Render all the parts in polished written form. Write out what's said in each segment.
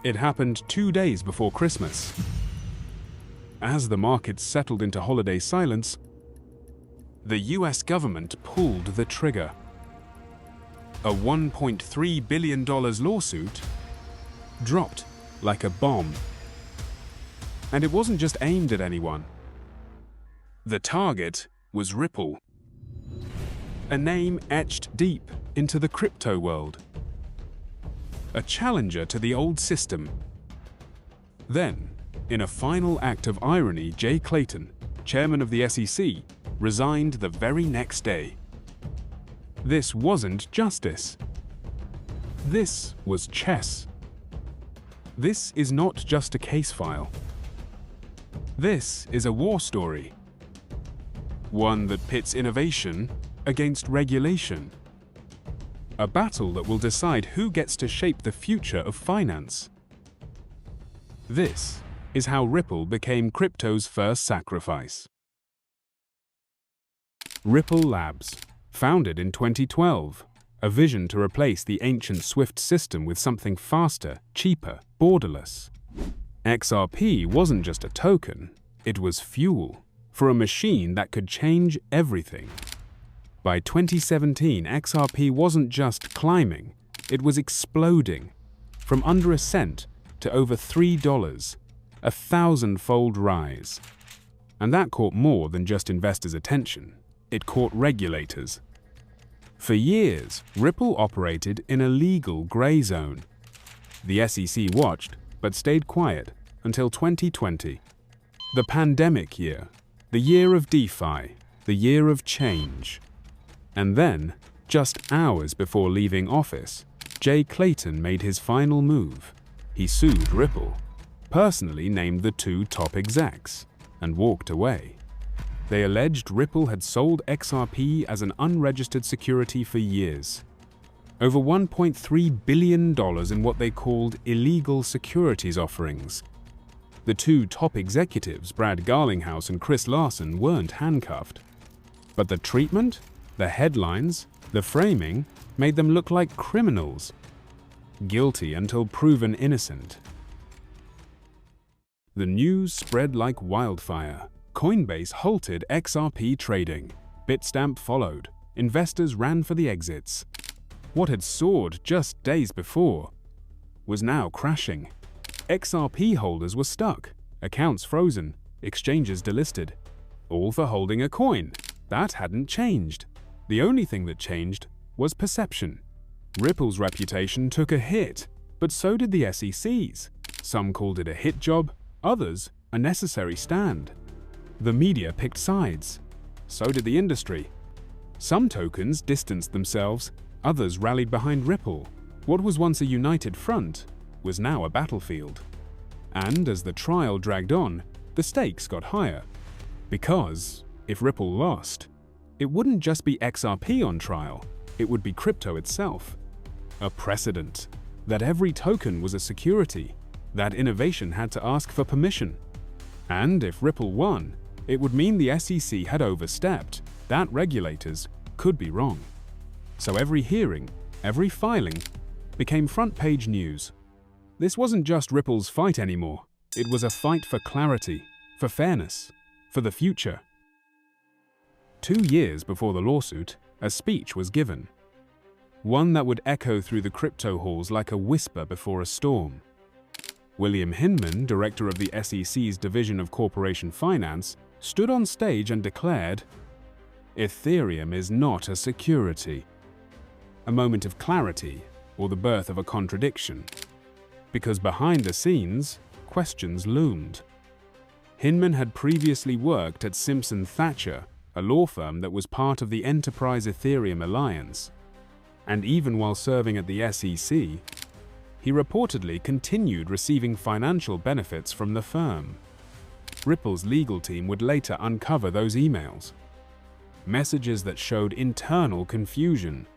It happened 2 days before Christmas. As the markets settled into holiday silence, the US government pulled the trigger. A $1.3 billion lawsuit dropped like a bomb. And it wasn't just aimed at anyone. The target was Ripple, a name etched deep into the crypto world. A challenger to the old system. Then, in a final act of irony, Jay Clayton, chairman of the SEC, resigned the very next day. This wasn't justice. This was chess. This is not just a case file. This is a war story. One that pits innovation against regulation. A battle that will decide who gets to shape the future of finance. This is how Ripple became crypto's first sacrifice. Ripple Labs, founded in 2012, a vision to replace the ancient SWIFT system with something faster, cheaper, borderless. XRP wasn't just a token, it was fuel for a machine that could change everything. By 2017, XRP wasn't just climbing, it was exploding. From under a cent to over $3, a 1,000-fold rise. And that caught more than just investors' attention, it caught regulators. For years, Ripple operated in a legal gray zone. The SEC watched, but stayed quiet until 2020. The pandemic year, the year of DeFi, the year of change. And then, just hours before leaving office, Jay Clayton made his final move. He sued Ripple, personally named the 2 top execs, and walked away. They alleged Ripple had sold XRP as an unregistered security for years. Over $1.3 billion in what they called illegal securities offerings. The 2 top executives, Brad Garlinghouse and Chris Larson, weren't handcuffed. But the treatment, the headlines, the framing made them look like criminals. Guilty until proven innocent. The news spread like wildfire. Coinbase halted XRP trading. Bitstamp followed. Investors ran for the exits. What had soared just days before was now crashing. XRP holders were stuck, accounts frozen, exchanges delisted. All for holding a coin. That hadn't changed. The only thing that changed was perception. Ripple's reputation took a hit, but so did the SEC's. Some called it a hit job, others a necessary stand. The media picked sides. So did the industry. Some tokens distanced themselves, others rallied behind Ripple. What was once a united front was now a battlefield. And as the trial dragged on, the stakes got higher. Because if Ripple lost, it wouldn't just be XRP on trial, it would be crypto itself. A precedent that every token was a security, that innovation had to ask for permission. And if Ripple won, it would mean the SEC had overstepped, that regulators could be wrong. So every hearing, every filing, became front-page news. This wasn't just Ripple's fight anymore. It was a fight for clarity, for fairness, for the future. 2 years before the lawsuit, a speech was given. One that would echo through the crypto halls like a whisper before a storm. William Hinman, director of the SEC's Division of Corporation Finance, stood on stage and declared, "Ethereum is not a security." A moment of clarity, or the birth of a contradiction. Because behind the scenes, questions loomed. Hinman had previously worked at Simpson Thacher, a law firm that was part of the Enterprise Ethereum Alliance. And even while serving at the SEC, he reportedly continued receiving financial benefits from the firm. Ripple's legal team would later uncover those emails. Messages that showed internal confusion.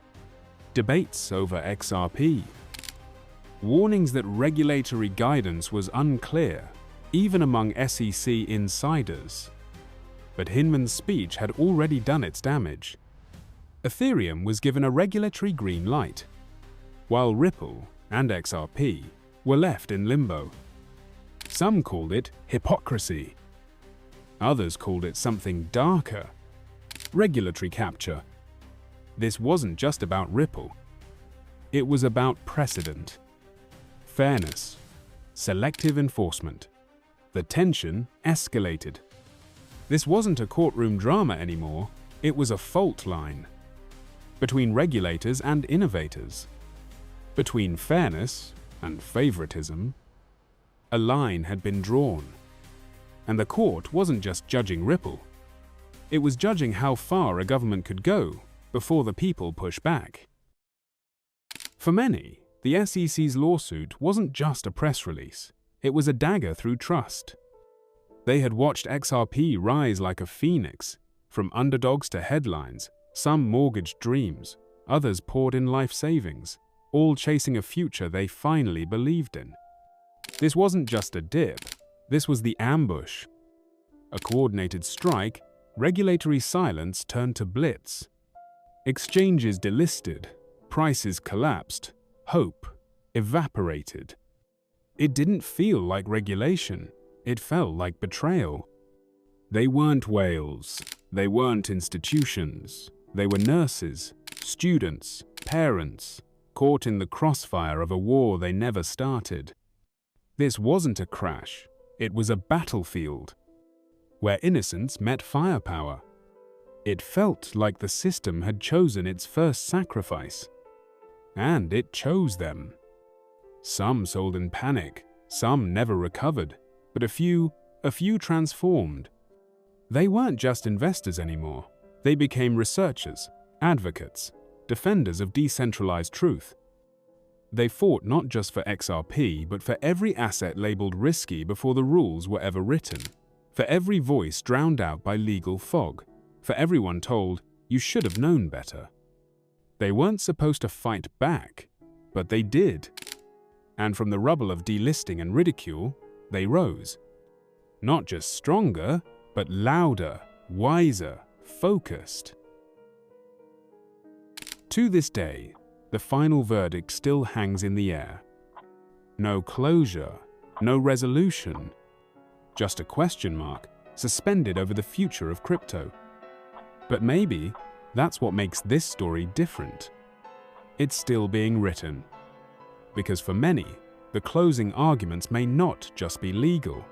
Debates over XRP. Warnings that regulatory guidance was unclear, even among SEC insiders. But Hinman's speech had already done its damage. Ethereum was given a regulatory green light, while Ripple and XRP were left in limbo. Some called it hypocrisy. Others called it something darker: regulatory capture. This wasn't just about Ripple. It was about precedent, fairness, selective enforcement. The tension escalated. This wasn't a courtroom drama anymore, it was a fault line. Between regulators and innovators. Between fairness and favoritism. A line had been drawn. And the court wasn't just judging Ripple. It was judging how far a government could go before the people push back. For many, the SEC's lawsuit wasn't just a press release. It was a dagger through trust. They had watched XRP rise like a phoenix, from underdogs to headlines. Some mortgaged dreams, others poured in life savings, all chasing a future they finally believed in. This wasn't just a dip, this was the ambush. A coordinated strike, regulatory silence turned to blitz. Exchanges delisted, prices collapsed, hope evaporated. It didn't feel like regulation, it felt like betrayal. They weren't whales, they weren't institutions, they were nurses, students, parents, caught in the crossfire of a war they never started. This wasn't a crash, it was a battlefield, where innocence met firepower. It felt like the system had chosen its first sacrifice. And it chose them. Some sold in panic, some never recovered, but a few transformed. They weren't just investors anymore. They became researchers, advocates, defenders of decentralized truth. They fought not just for XRP, but for every asset labeled risky before the rules were ever written, for every voice drowned out by legal fog, for everyone told, "You should have known better." They weren't supposed to fight back, but they did. And from the rubble of delisting and ridicule, they rose. Not just stronger, but louder, wiser, focused. To this day, the final verdict still hangs in the air. No closure, no resolution, just a question mark suspended over the future of crypto. But maybe that's what makes this story different. It's still being written. Because for many, the closing arguments may not just be legal.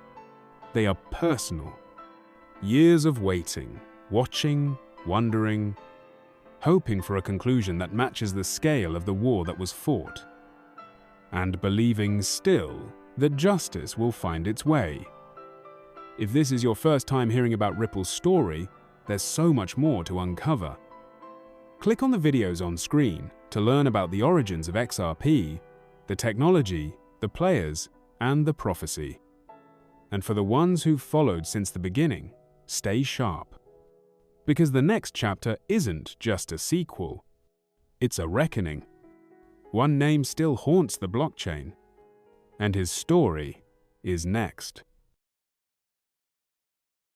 They are personal. Years of waiting, watching, wondering, hoping for a conclusion that matches the scale of the war that was fought, and believing still that justice will find its way. If this is your first time hearing about Ripple's story, there's so much more to uncover. Click on the videos on screen to learn about the origins of XRP, the technology, the players, and the prophecy. And for the ones who've followed since the beginning, stay sharp. Because the next chapter isn't just a sequel, it's a reckoning. One name still haunts the blockchain, and his story is next.